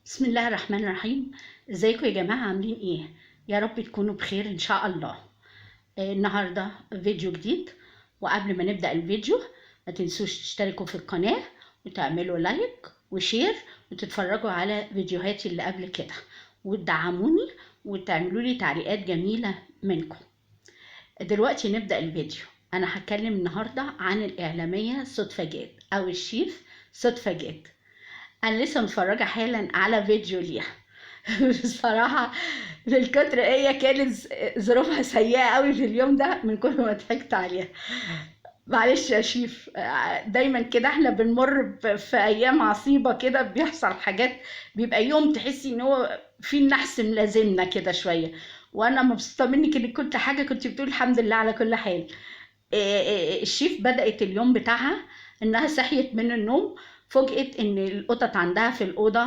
بسم الله الرحمن الرحيم. ازيكم يا جماعة، عاملين ايه؟ يا رب تكونوا بخير ان شاء الله. النهاردة فيديو جديد، وقبل ما نبدأ الفيديو ما تنسوش تشتركوا في القناة وتعملوا لايك وشير وتتفرجوا على فيديوهاتي اللي قبل كده وتدعموني وتعملوا لي تعليقات جميلة منكم. دلوقتي نبدأ الفيديو. انا هتكلم النهاردة عن الإعلامية صدفة جاد او الشيف صدفة جاد. انا لسه متفرجه حالا على فيديو ليها. بصراحه من كتر هي كانت ظروفها سيئه قوي في اليوم ده من كتر ما ضحكت عليها. معلش يا شيف، دايما كده احنا بنمر في ايام عصيبه كده، بيحصل حاجات، بيبقى يوم تحسي ان هو في النحس ملازمنا كده شويه. وانا مبسوطه منك انك كنت حاجه كنت بتقول الحمد لله على كل حال. الشيف بدأت اليوم بتاعها انها صحيت من النوم، فوجئت ان القطط عندها في الأوضة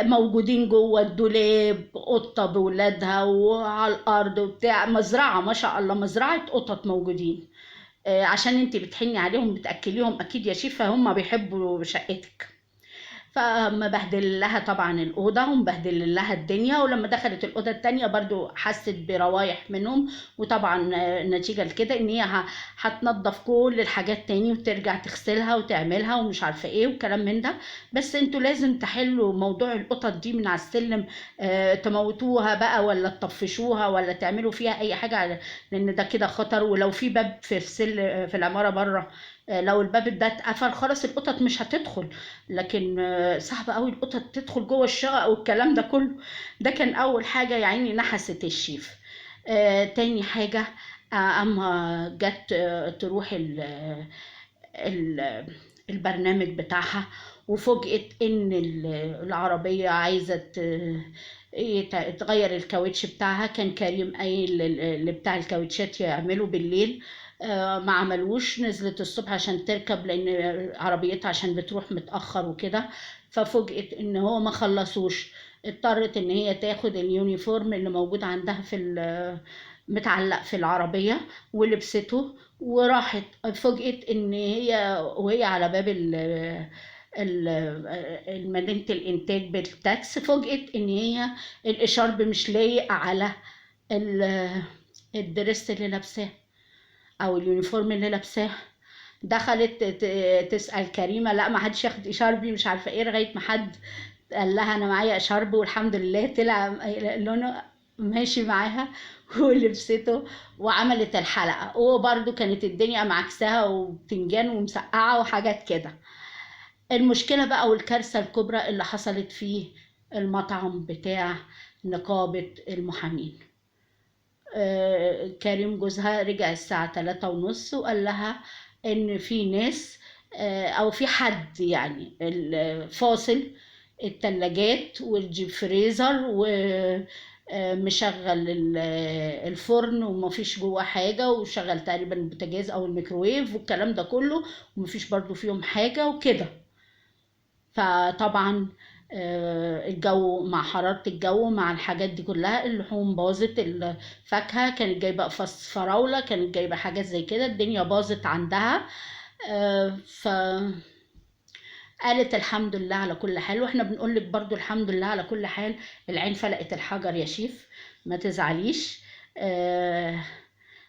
موجودين جوه الدولاب، قطة بولادها وعلى الأرض وبتاع، مزرعة ما شاء الله، مزرعة قطط موجودين. عشان انتي بتحني عليهم بتأكليهم أكيد يا شيف، فهم بيحبوا شقتك. فمبهدل لها طبعا الأوضة ومبهدل لها الدنيا، ولما دخلت الأوضة التانية برضو حست بروايح منهم. وطبعا نتيجة لكده ان هي هتنضف كل الحاجات تاني وترجع تغسلها وتعملها ومش عارفة ايه وكلام من ده. بس انتوا لازم تحلوا موضوع القطط دي من على السلم. تموتوها بقى ولا تطفشوها ولا تعملوا فيها اي حاجة، لان ده كده خطر. ولو في باب في العمارة بره، لو الباب ده اتقفل خلاص القطط مش هتدخل. لكن صعب قوي القطط تدخل جوه الشقق والكلام ده كله. ده كان اول حاجه يا عيني نحست الشيف. تاني حاجه، اما جت تروح ال البرنامج بتاعها، وفوجئت ان العربيه عايزه تغير الكاوتش بتاعها. كان كريم قايل اللي بتاع الكاوتشات يعمله بالليل، ما عملوش. نزلت الصبح عشان تركب لان عربيتها عشان بتروح متأخر وكده، ففوجئت ان هو ما خلصوش. اضطرت ان هي تاخد اليونيفورم اللي موجود عندها متعلق في العربية ولبسته وراحت. فوجئت ان وهي على باب مدينة الانتاج بالتاكس، فوجئت ان هي الاشارب مش لايق على ال- الدرس اللي لابساه او اليونيفورم اللي لابساه. دخلت تسأل كريمة، لا ما حدش ياخد اشاربي مش عارفة ايه، لغاية ما حد قال لها انا معايا اشارب، والحمد لله طلع لونه ماشي معاها. ولبسته وعملت الحلقة. وبرده كانت الدنيا معكساها وبتنجان ومسقعة وحاجات كده. المشكلة بقى والكارثة الكبرى اللي حصلت في المطعم بتاع نقابة المحامين. كريم جوزها رجع الساعة 3:30 وقال لها إن في ناس، أو في حد يعني فاصل التلاجات والجيب فريزر ومشغل الفرن ومفيش جوه حاجة، وشغل تقريبا البوتاجاز أو الميكروويف والكلام ده كله، ومفيش برضو فيهم حاجة وكده. فطبعا الجو مع حرارة الجو مع الحاجات دي كلها، اللحوم باظت، الفاكهة كانت جايبة فص فراولة، كانت جايبة حاجات زي كده، الدنيا باظت عندها. فقالت الحمد لله على كل حال. واحنا بنقول لك برضو الحمد لله على كل حال. العين فلقت الحجر يا شيف، ما تزعليش.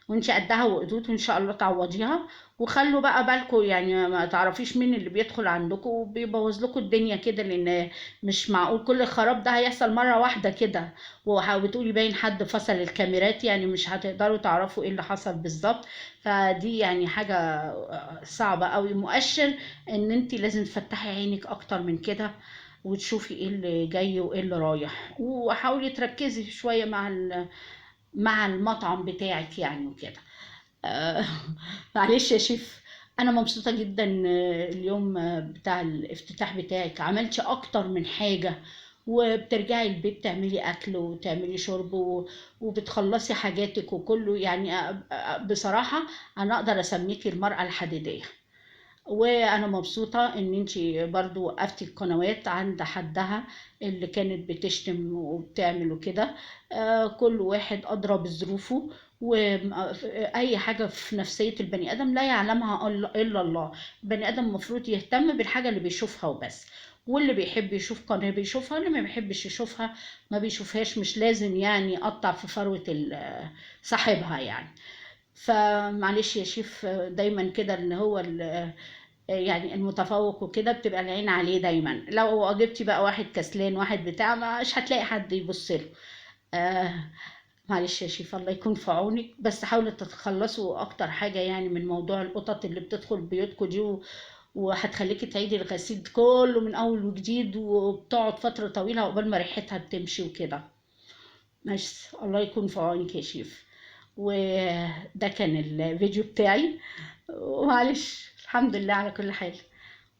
وانت قدها وقدود وان شاء الله تعوضيها. وخلوا بقى بالكم، يعني ما تعرفيش مين اللي بيدخل عندكم وبيبوظ لكم الدنيا كده، لان مش معقول كل الخراب ده هيحصل مره واحده كده. وبتقولي باين حد فصل الكاميرات، يعني مش هتقدروا تعرفوا ايه اللي حصل بالظبط. فدي يعني حاجه صعبه قوي، مؤشر ان انت لازم تفتحي عينك اكتر من كده وتشوفي ايه اللي جاي وايه اللي رايح. وحاولي تركزي شويه مع المطعم بتاعك يعني وكده. آه، معلش يا شيف، انا مبسوطه جدا. اليوم بتاع الافتتاح بتاعك عملتي اكتر من حاجه، وبترجعي البيت تعملي اكل وتعملي شرب وبتخلصي حاجاتك وكله، يعني بصراحه انا اقدر اسميكي المراه الحديديه. وانا مبسوطة ان انتي برضو وقفتي القنوات عند حدها اللي كانت بتشتم وبتعمل وكده. كل واحد ادرى بظروفه، واي حاجة في نفسية البني ادم لا يعلمها الا الله. البني ادم المفروض يهتم بالحاجة اللي بيشوفها وبس. واللي بيحب يشوف قناة بيشوفها، اللي ما بيحبش يشوفها ما بيشوفهاش، مش لازم يعني يقطع في فروة صاحبها يعني. فمعلش يا شيف، دايما كده ان هو يعني المتفوق وكده بتبقى العين عليه دايما. لو جبتي بقى واحد كسلان، واحد بتاع، مش هتلاقي حد يبص له. آه معلش يا شيف، الله يكون في عونك، بس حاولوا تتخلصوا اكتر حاجة يعني من موضوع القطط اللي بتدخل بيوتكم دي، وهتخليكي تعيدي الغسيل كله من اول وجديد، وبتقعد فترة طويلة عقبال ما ريحتها بتمشي وكده. ماشي، الله يكون في عونك يا شيف. وده كان الفيديو بتاعي، ومعلش الحمد لله على كل حال.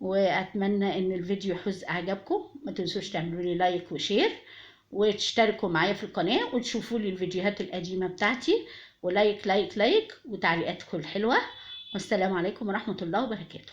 واتمنى ان الفيديو يحوز اعجابكم. ما تنسوش تعملوا لي لايك وشير، وتشتركوا معايا في القناة، وتشوفوا لي الفيديوهات القديمة بتاعتي، ولايك لايك لايك وتعليقاتكم الحلوة. والسلام عليكم ورحمة الله وبركاته.